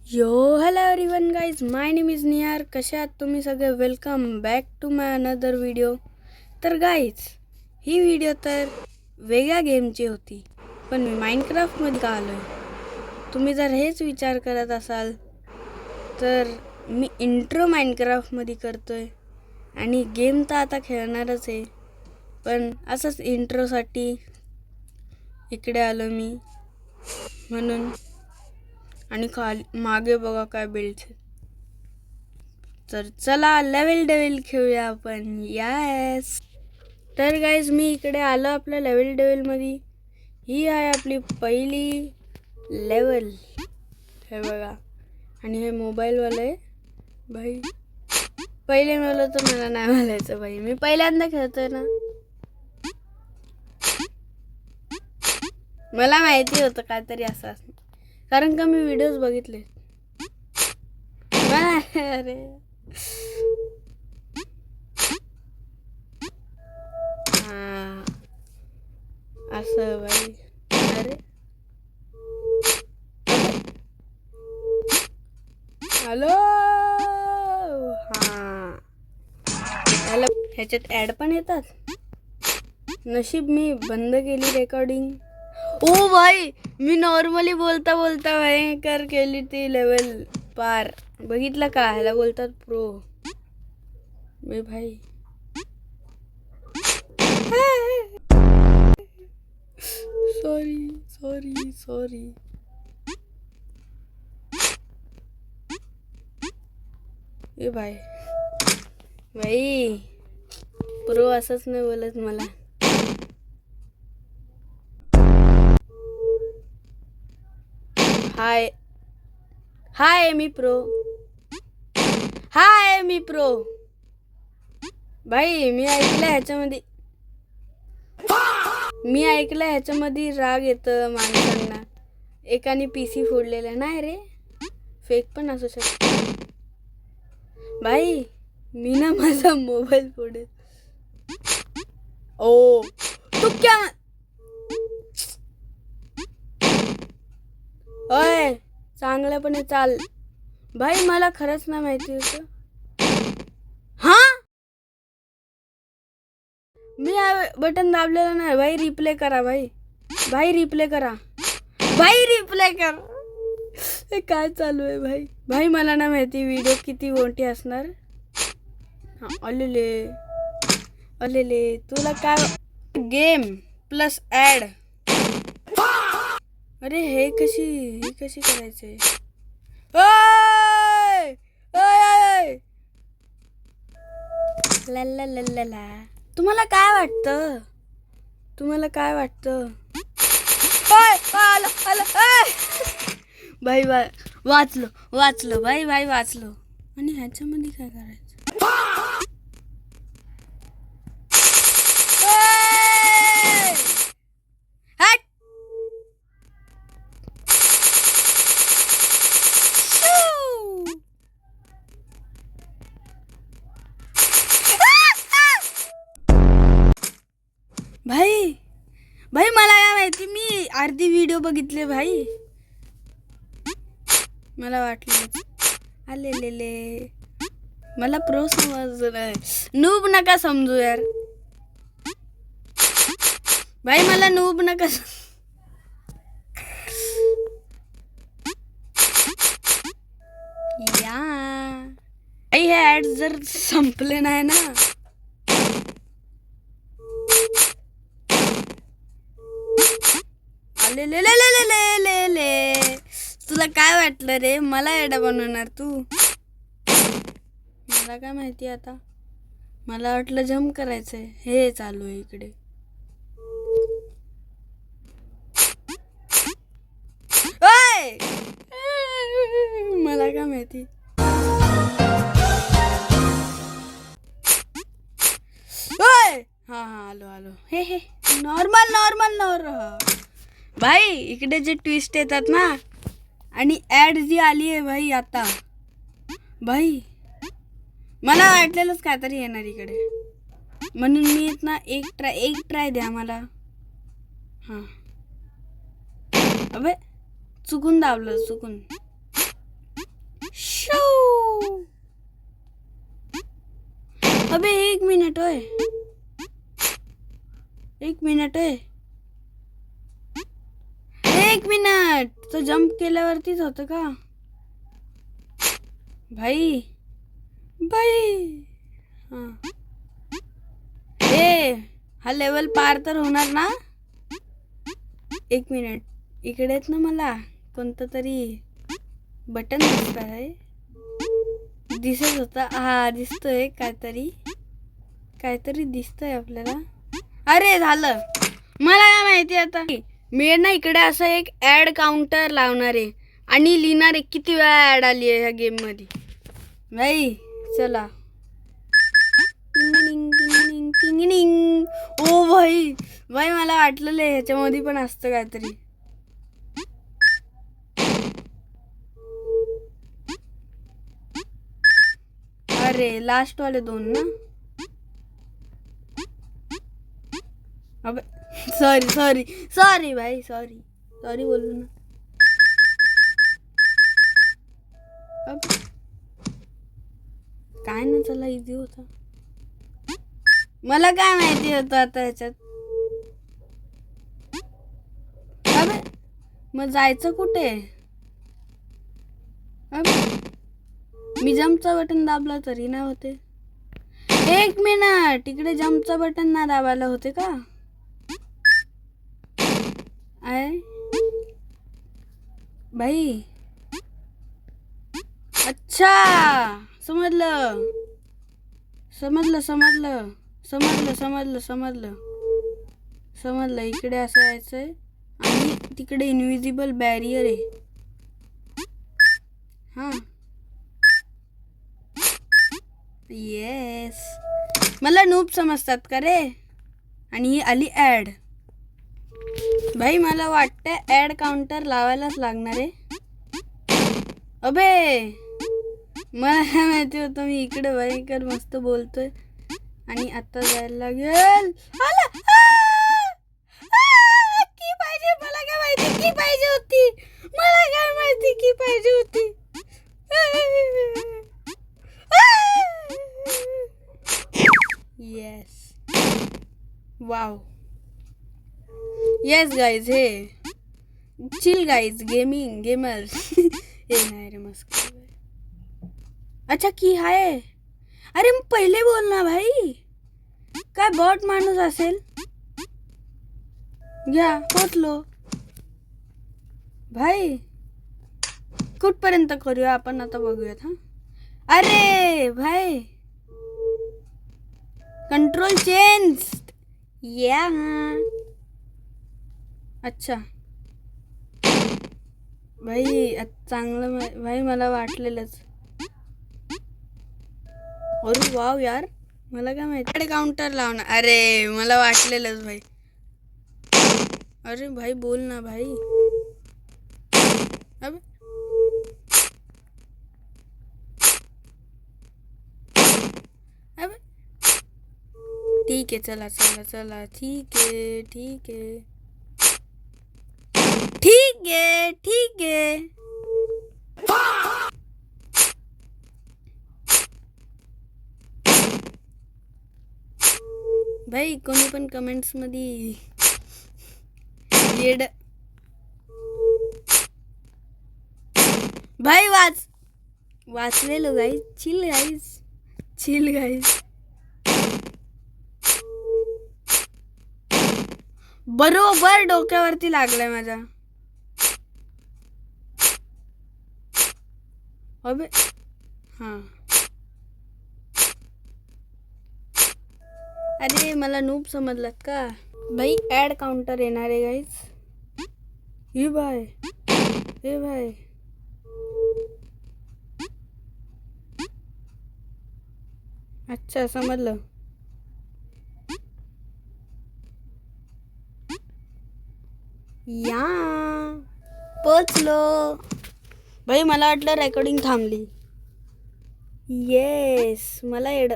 Yo hello everyone guys, my name is Nihar. कशा आहात तुम्ही सगळे? Welcome back to my another video. तर गाईज, ही व्हिडिओ तर वेगळ्या गेमची होती, पण मी माइनक्राफ्टमध्ये का आलो आहे? तुम्ही जर हेच विचार करत असाल तर मी इंट्रो माइनक्राफ्टमध्ये करतो आहे आणि गेम तर आता खेळणारच आहे, पण असंच इंट्रोसाठी इकडे आलो मी म्हणून. आणि खाली मागे बघा काय बिल्ड. तर चला लेवल डेव्हिल खेळूया आपण. यस. तर गाईज, मी इकडे आलो आपल्या लेवल डेव्हिलमध्ये. ही आहे आपली पहिली लेवल, हे बघा. आणि हे मोबाईलवालं आहे भाई. पहिले मला तर मला नाही म्हणायचं भाई, मी पहिल्यांदा खेळतोय ना. मला माहिती होतं काहीतरी असं असं, कारण का मी व्हिडिओज बघितले. अरे हा असं बाई. अरे हॅलो. हा हॅलो. ह्याच्यात ॲड पण येतात. नशीब मी बंद केली रेकॉर्डिंग. ओ भाई, मी नॉर्मली बोलता बोलता भयंकर केली ती लेवल पार. बघितलं का? ह्याला बोलतात प्रो. मी भाई सॉरी सॉरी सॉरी. ए भाई भाई, प्रो असंच नाही बोलत मला. हाय हाय मी प्रो. हाय मी प्रो. भाई मी ऐकलं ह्याच्यामध्ये राग येतं माणसांना. एकाने पीसी फोडलेला नाही रे, फेक पण असू शकतो भाई. मी ना माझा मोबाईल फोडेल. ओ तू क्या ओय, चांगल्यापणे चाल भाई. मला खरंच ना माहिती होतं. हा, मी बटन दाबलेलं नाही भाई. रिप्ले करा भाई. भाई रिप्ले करा. भाई रिप्ले कर. हे काय चालू आहे भाई? भाई मला ना माहिती व्हिडिओ किती मोठी असणार. हा अलेले अलेले, तुला काय? Game plus add. अरे हे कशी करायचे? ओय ओय ओय. ला ला ला ला ला. तुम्हाला काय वाटतं? भाई वाचलो भाई वाचलो. आणि ह्याच्यामध्ये काय करायचं? भाई भाई मला काय माहिती, मी अर्धी व्हिडिओ बघितले भाई. मला वाटलं आलेले. मला प्रो समजलं, नूब नका समजू यार. भाई मला नूब नका. या भाई, हे ॲड जर संपले नाही ना. ले तुला काय वाटलं रे? मला एडा बनवणार तू? मला काय माहिती आता. मला वाटलं जम्प करायचंय. हे चालू आहे इकडे. ओय, मला काय माहिती. ओय हा आलो. हे नॉर्मल. भाई इकडे जे ट्विस्ट येतात ना, आणि ॲड जी आली आहे भाई आता, भाई मला वाटलेलंच काहीतरी येणार इकडे, म्हणून मी येत ना. एक ट्राय द्या मला. हां अबे चुकून दाबलं. मिनिट होय, 1 मिनिट होय, 1 मिनिट. तो जंप केल्यावरतीच होतं का भाई? हां, हा लेवल पार तर होणार ना? 1 मिनिट. इकडेच ना मला कोणतं तरी बटन दिसत आहे, दिसत होता. हा दिसतोय, काहीतरी दिसतंय आपल्याला. अरे झालं. मला काय माहिती आता, मी ना इकडे असं एक ॲड काउंटर लावणार आहे आणि लिहिणार आहे किती वेळा ॲड आली आहे ह्या गेममध्ये. भाई चला. टिंग टिंग टिंग टिंग. ओ भाई मला वाटलेलं आहे ह्याच्यामध्ये पण असतं काहीतरी. अरे लास्ट वाले 2 ना. अबे सॉरी भाई, सॉरी बोलू ना. अब काय ना, चला इझी होता. मला काय माहिती होतं आता ह्याच्यात. अबे मग जायचं कुठे? मी जंपचा बटन दाबला तरी नाही होते. 1 मिनिट. इकडे जंपचा बटन ना दाबायला होते का? भाई अच्छा, समजलं. इकडे असं यायचंय आणि तिकडे इनविजिबल बॅरियर आहे. हां येस, मला नूब समजतात का रे? आणि ही आली ॲड. भाई मला वाटतं ॲड काउंटर लावायलाच लागणार आहे. अबे मला काय माहिती होतं, मी इकडे भयंकर मस्त बोलतोय आणि आता जायला लागेल. की पाहिजे, मला काय माहिती की पाहिजे होती, येस, वाव, येस गाईज. हे चिल गाईज, गेमर्स. हे नाही रे मस्क. अच्छा की आहे. अरे मग पहिले बोल ना भाई, काय बॉट माणूस असेल. घ्या पोचलो भाई. कुठपर्यंत करूया आपण आता, बघूयात. हा अरे भाई, कंट्रोल चेंज. या अच्छा भाई, चांगलं भाई, मला वाटलेलंच. अरे वाव यार, मला काय माहिती काउंटर लावणार. अरे मला वाटलेलंच भाई. अरे भाई बोल ना भाई. अबे ठीक आहे, चला ठीक आहे. भाई कोणी पण कमेंट्स मध्ये येड भाई वाचलेलो गाईज. Chill guys. बरोबर डोक्यावरती लागलाय माझ्या. अबे हां, अरे मला नूब समजलात का भाई? ॲड काउंटर येणार आहे गाईज. हे भाई अच्छा समजलं. या पोचलो भाई. मला वाटलं रेकॉर्डिंग थांबली. येस, मला एड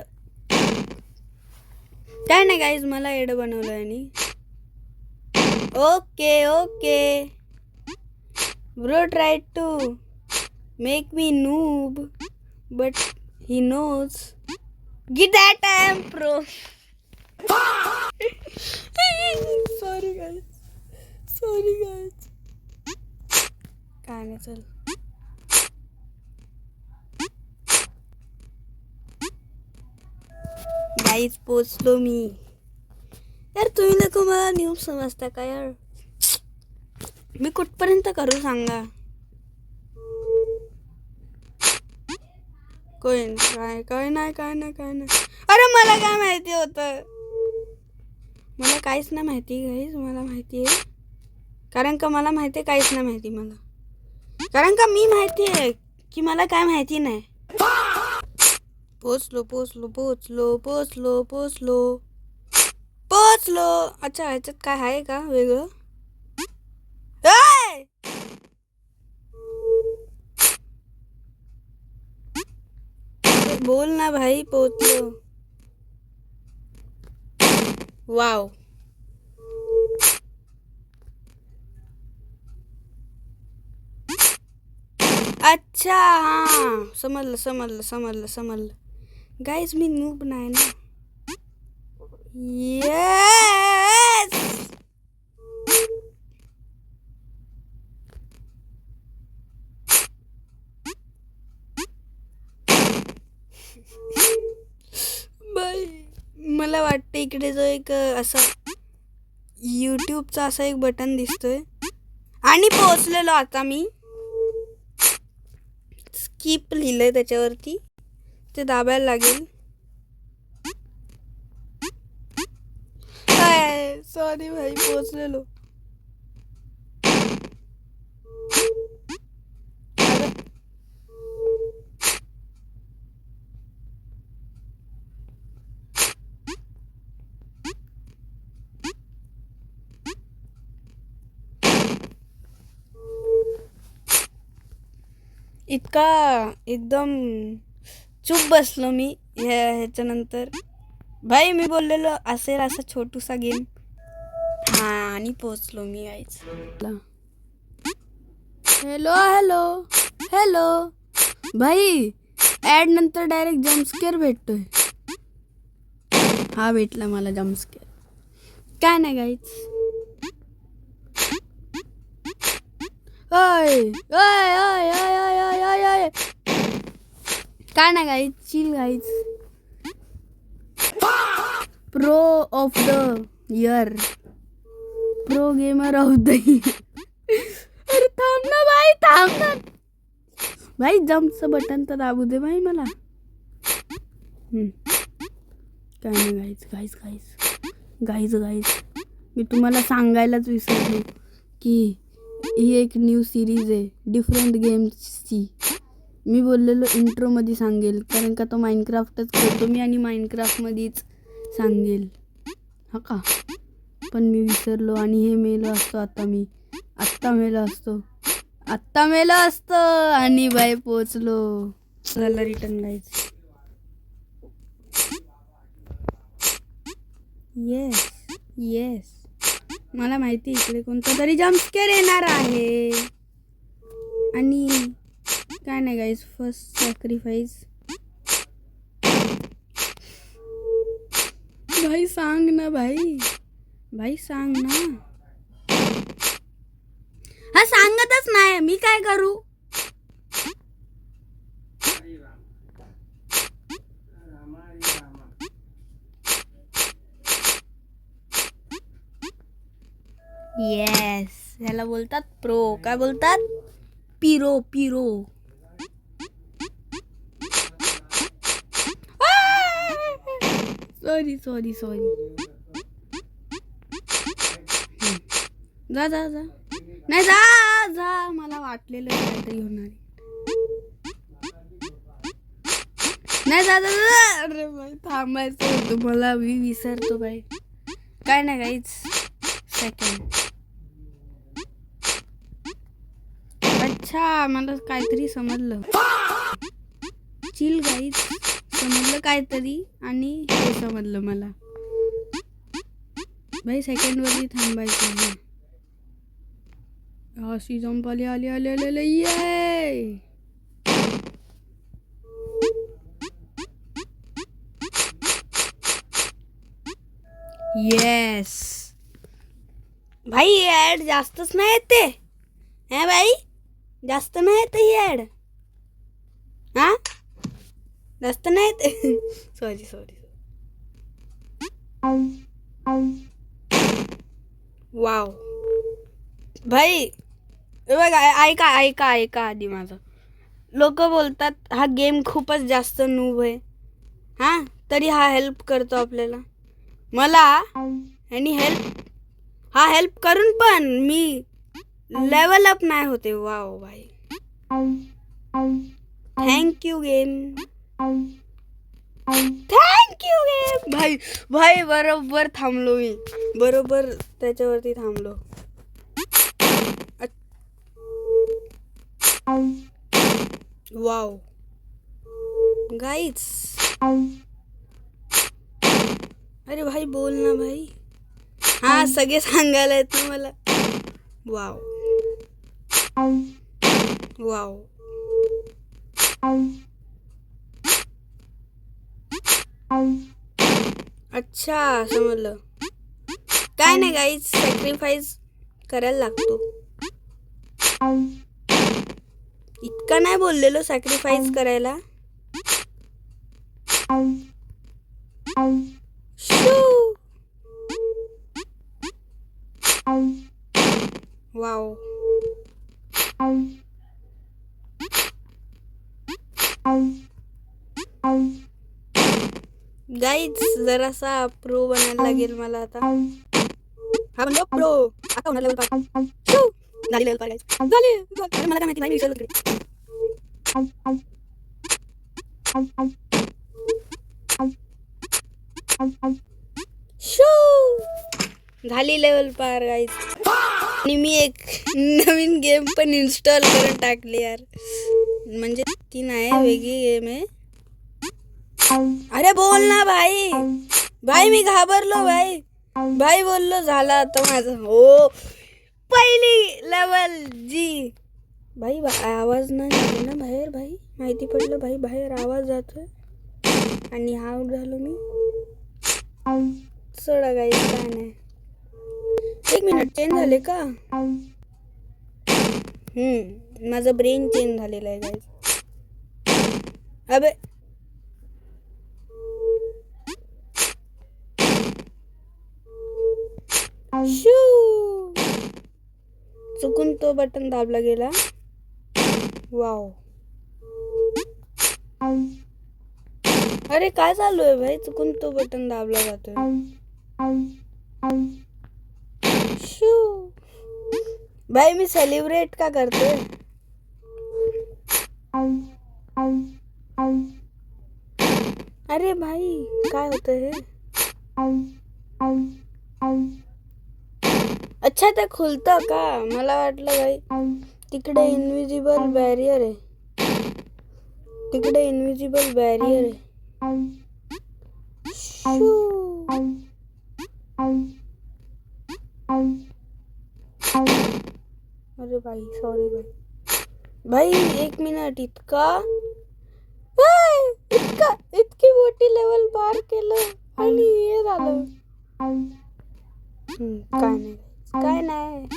काय नाही गाईज, मला एड बनवलं आणि okay bro tried to make me noob but he knows Get that I am pro. Sorry guys. काय नाही चल. गाईज पोचलो मी. यार तुम्ही लोक मला न्यूज समजता का यार? मी कुठपर्यंत करू सांगा. काय नाही. अरे मला काय माहिती होतं? मला काहीच नाही माहिती गाईज. मला माहिती आहे कारण का मला माहिती आहे काहीच नाही माहिती मला. कारण का मी माहिती आहे की मला काय माहिती नाही. पोचलो. अच्छा ह्याच्यात काय आहे का वेगळं? बोल ना भाई. पोचलो. वाव. अच्छा हां समजलं. गाईज मी नूब नाही ना. येस. बाई मला वाटतं इकडे जो एक असा यूट्यूबचा असा एक बटन दिसतोय आणि पोहोचलेलो आता मी. स्किप लिहिलंय त्याच्यावरती. ते दाबायला लागेल. सॉरी भाई पोहोचलेलो. इतका एकदम चूप बसलो मी ह्याच्यानंतर. भाई मी बोललेलो असेल असा छोटूसा गेम. हां आणि पोचलो मी गाईज. हॅलो भाई. ॲड नंतर डायरेक्ट जम्पस्केअर भेटतोय. हा भेटला मला जम्पस्केअर. काय नाही गाईज. ओय काय नाही guys. Chill guys. Pro of the year. Pro gamer of the year. अरे थांब ना भाई. जम्पचं बटन तर दाबू दे भाई मला. काय नाही गाईज. मी तुम्हाला सांगायलाच विसरलो की ही एक न्यू सिरीज आहे डिफरंट गेम्सची. मी बोललेलो इंट्रोमध्ये सांगेल कारण का तो माइनक्राफ्टच खेळतो मी आणि माइनक्राफ्टमध्येच सांगेल हा का. पण मी विसरलो आणि हे मेलो असतो. आत्ता मेलो असतो आणि बाय पोचलो. चला रिटर्न जायचं. येस मला माहिती इकडे कोणता तरी जम्पस्केअर येणार आहे. आणि काय नाही गाईज. First sacrifice. भाई सांग ना भाई सांग ना. हा सांगतच नाही. मी काय करू? येस ह्याला बोलतात प्रो. काय बोलतात? पिरो. सॉरी जा नाही जा. मला वाटलेलं काहीतरी होणार. नाही जा. अरे बाई थांबायचं होतं मला. मी विसरतो बाई. काय नाही गाईज. सेकंड. अच्छा मला काहीतरी समजलं. Chill guys. समजलं काहीतरी आणि हे समजलं मला. भाई सेकंडवरती थांबायचं. अशी जंप आली. ये येस भाई, ऍड जास्तच नाही येते हे भाई, जास्त नाही येते ही ऍड. हा जास्त नाही येते. Sorry sorry. वाव भाई, हे बघा, ऐका ऐका ऐका आधी माझं. लोक बोलतात हा गेम खूपच जास्त नूब आहे. हा तरी हा हेल्प करतो आपल्याला. मला आणि हेल्प करून पण मी लेवल अप नाही होते. वाव भाई, thank you game, thank you game. भाई भाई बरोबर थांबलो मी, बरोबर त्याच्यावरती थांबलो. वाव गाईज, अरे भाई बोल ना भाई. हा सगळे सांगायला येत ना मला. वाव वाव, अच्छा समजलं. काय नाही गाईज, सॅक्रिफाईस करायला लागतो. इतका नाही बोललेलो सॅक्रिफाईस करायला. वाव गाईज, जरासा प्रो बनायला लागेल मला आता. हा म्हणजे प्रो आता होणार लेवल 5. झाली लेवल 5 गाईज, झाली. अरे मला काय माहिती भाई, विचारलं तिकडे. झाली लेवल 5 गाईज. आणि मी एक नवीन गेम पण इन्स्टॉल करून टाकली यार. म्हणजे ती नाही, वेगळी गेम आहे. अरे बोल ना भाई. भाई मी घाबरलो भाई. भाई बोललो झाला आता माझं. हो पहिली लेवल जी. भाई आवाज नाही झाला ना बाहेर. भाई माहिती पडलं भाई, बाहेर आवाज जातोय आणि आउट झालो मी. सोडा गाईस, काय नाही. 1 मिनिट, चेंज झाले का? माझं ब्रेन चेंज झालेलं आहे गाईस. अबे चुकून तो बटन दाबला गेला. वाव, अरे काय चालू आहे भाई, चुकून तो बटन दाबला जातोय. भाई मी सेलिब्रेट का करते. अरे भाई काय होतं हे. अच्छा ते खुलतं का, मला वाटलं भाई तिकडे इनविजिबल बॅरियर आहे. तिकडे इनविजिबल बॅरियर आहे. अरे भाई सॉरी भाई. भाई 1 मिनिट, इतकी मोठी लेवल पार केलं आणि हे झालं. काय नाही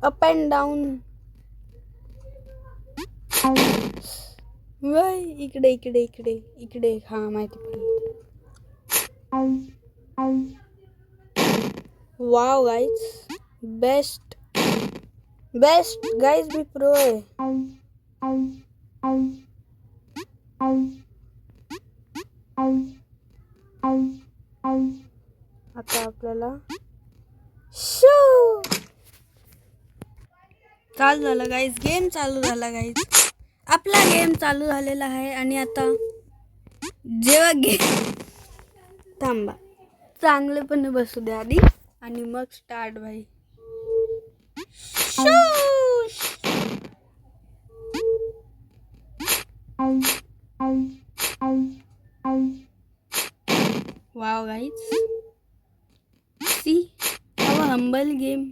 अप अँड डाऊन. भाई इकडे इकडे इकडे इकडे. हा माहिती पडलं. वाव गाईज, बेस्ट गाईज, मी प्रो आहे. आता आपल्याला चालू झालं गाईज, गेम चालू झाला गाईज. आपला गेम चालू झालेला आहे. आणि आता जेव्हा थांबा, चांगलेपणे बसू द्या आधी आणि मग स्टार्ट भाई. Wow guys, see humble game.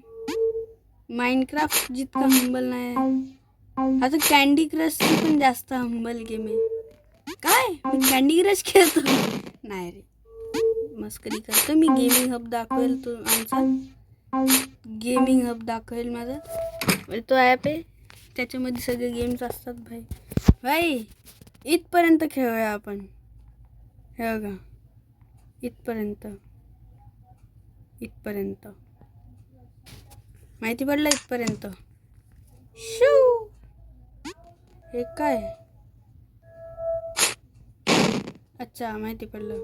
Minecraft जितका हंबल नाही आहे. आता कॅन्डी क्रश पण जास्त हंबल गेम आहे. काय मी कॅन्डी क्रश खेळतो नाही रे. मस्करी करतो मी. गेमिंग हब दाखवेल तो आमचा. गेमिंग हब दाखवेल माझा. तो ॲप आहे, त्याच्यामध्ये सगळे गेम्स असतात भाई. भाई इथपर्यंत खेळूया आपण. हे बघा, इथपर्यंत माहिती पडलं. इथपर्यंत शू. हे काय? अच्छा, माहिती पडलं.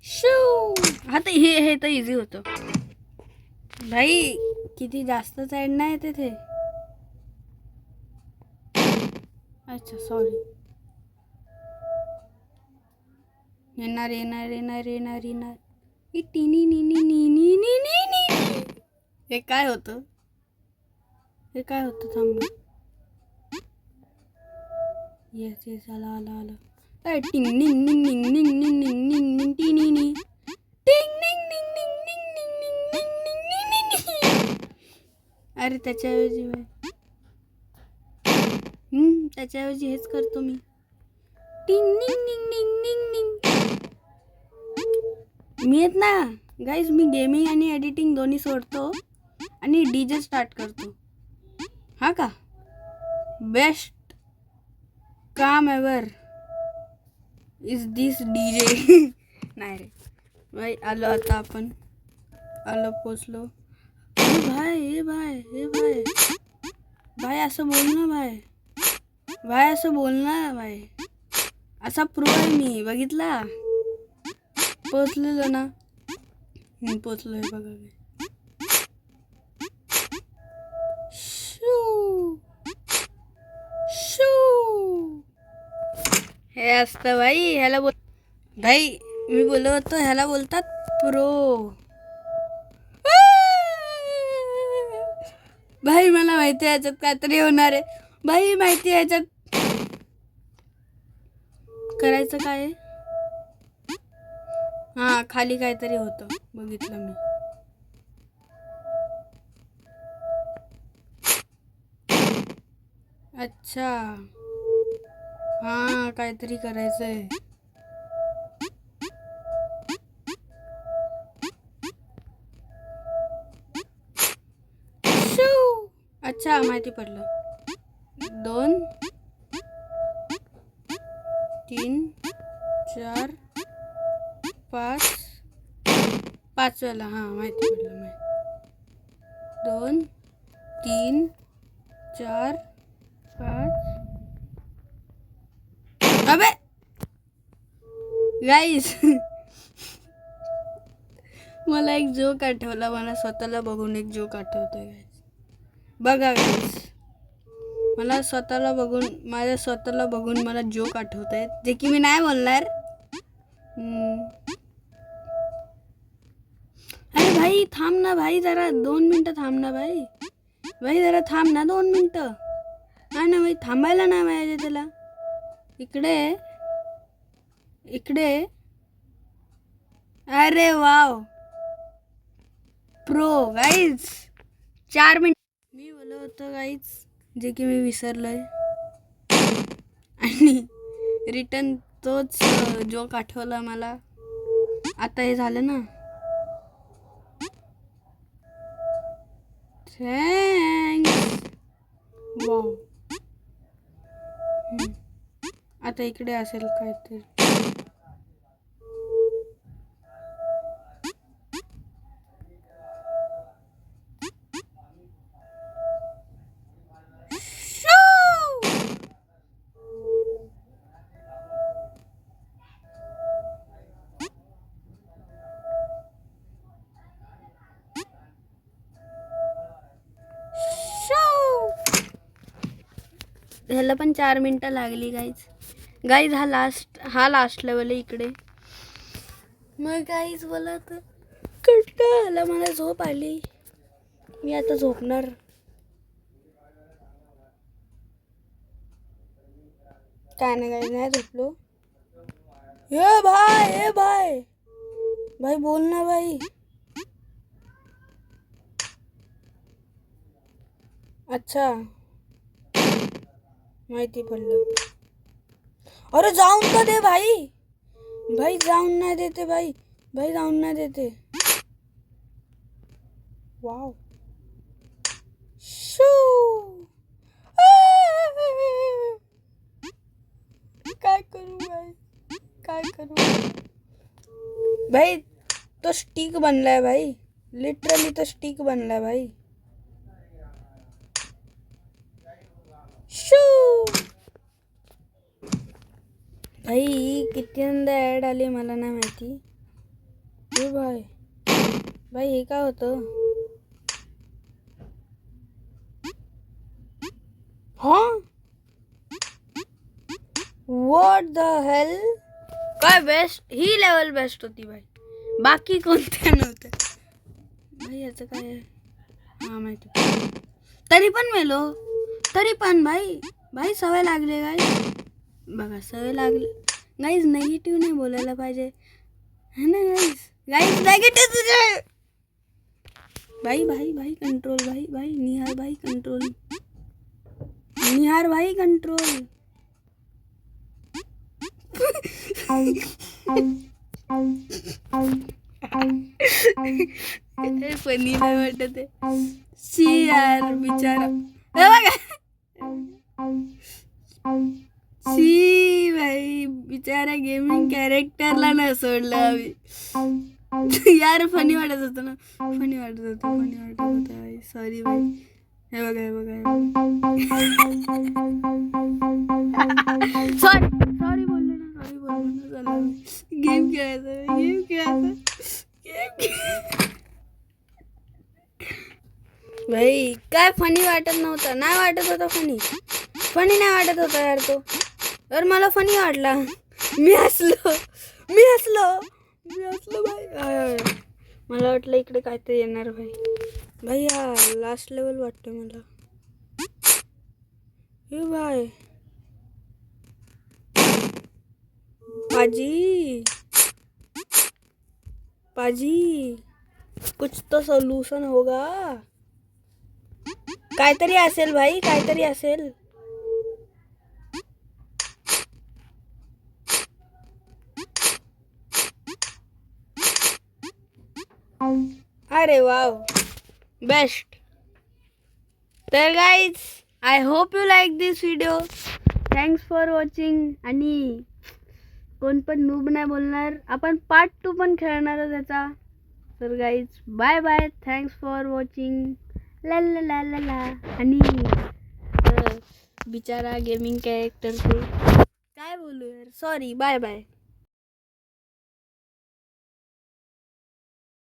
शू. आता हे तर इझी होतं भाई. किती जास्त साईड नाही तिथे. अच्छा सॉरी. येणार. हे काय होतं? थांब. येस आला. टिंग निंग निंग निंग निंग निंग निंग निंग निंग टिनी नी. टिंग निंग निंग निंग निंग निंग निंग निंग निंग निंग. अरे त्याच्याऐवजी हेच करतो मी. टिंग निंग निंग निंग निंग निंग. मी येत ना गाईज. मी गेमिंग आणि एडिटिंग दोन्ही सोडतो आणि डीजे स्टार्ट करतो. हा का? बेस्ट काम एवर इज दिस डीजे. नाही रे भाई. आलो आता आपण. पोचलो. भाई असं बोल ना भाई. असं बोल ना भाई. असा प्रो आहे मी, बघितला. पोचलेलो ना. पोचलोय बघा. हे असतं भाई. ह्याला भाई मी बोललो होतो, ह्याला बोलतात प्रो. भाई मला माहिती आहे याच्यात काहीतरी होणार आहे भाई. माहिती आहे याच्यात करायचं काय. हा, खाली काहीतरी होतं, बघितलं मी. अच्छा हा, काहीतरी करायचंय. अच्छा, माहिती पडलं. 2 3 4 5 5वाला. हां, माहिती पडलं. 2 3 4 5. अबे गाईस, मला एक जोक आठवला. मला स्वतःला बघून एक जोक आठवतोय गाईस. बघा गाईस, माझ्या स्वतःला बघून मला जोक आठवतोय, जे की मी नाही बोलणार. अरे भाई थांब ना भाई, जरा 2 मिनटं थांब ना भाई. जरा थांब ना 2 मिनटं. नाही ना भाई, थांबायला नाही पाहिजे त्याला. इकडे. अरे वाव, प्रो गाईज. 4 मिनिट मी बोललो होतं गाईज, जे की मी विसरलोय. आणि रिटर्न तोच जोक आठवला मला. आता हे झालं ना. थँक्स. वाव. आता इकडे असेल काहीतरी. ह्याला पण 4 मिनिटं लागली गाईज. हा लास्ट लेवल आहे इकडे. मग गाईज बोला तर कंटाळा आला, मला झोप आली. मी आता झोपणार. काय नाही गाईज, नाही झोपलो. ए भाई बोल ना भाई. अच्छा, माहिती पडलं. अरे जाऊन तर दे भाई. भाई जाऊन नाही देते भाई. भाई जाऊन नाही देते. वाव. शू. काय करू भाई. काय करू भाई. तो स्टिक बनलाय भाई. लिटरली तो स्टिक बनलाय भाई. शू. भाई कितींदा ॲड आली मला नाही माहिती. ए भाई. भाई हे काय होतं. हां व्हॉट द हेल. काय बेस्ट. ही लेवल बेस्ट होती भाई. बाकी कोणत्या नव्हत्या भाई. याचं काय आहे. हां माहिती. तरी पण मेलो. तरी पण भाई. भाई सवय लागली गाईज. बघा सवय लागली गाईज. नेगेटिव्ह नाही बोलायला पाहिजे है ना गाईज. Guys negative. भाई भाई भाई कंट्रोल. भाई भाई निहार भाई कंट्रोल. निहार भाई कंट्रोल. फनी नाही वाटत आहे. शी यार बिचारा. शी भाई बिचारा गेमिंग कॅरेक्टरला न सोडलं आम्ही. यार फनी वाटत होतं ना. फनी वाटत होतं. सॉरी भाई. हे बघा हे बघा. सॉरी बोललो ना. गेम खेळायचा. भाई काय फनी वाटत नव्हतं. नाही वाटत होता फनी. नाही वाटत होता यार तो. तर मला फनी वाटला. मी हसलो भाई. मला वाटलं इकडे काहीतरी येणार भाई. भाई हा लास्ट लेवल वाटतं मला. हे भाई पाजी कुछ तो सोल्यूशन होगा. काहीतरी असेल भाई. काहीतरी असेल. अरे वाव बेस्ट. तर guys I hope you like this video. Thanks for watching. आणि कोण पण नूब नाही बोलणार. आपण पार्ट 2 पण खेळणार त्याचा. तर guys bye bye. Thanks for watching. ला ला ला ला ला. आणि बिचारा गेमिंग कॅरेक्टर काय बोलू यार. सॉरी. Bye bye.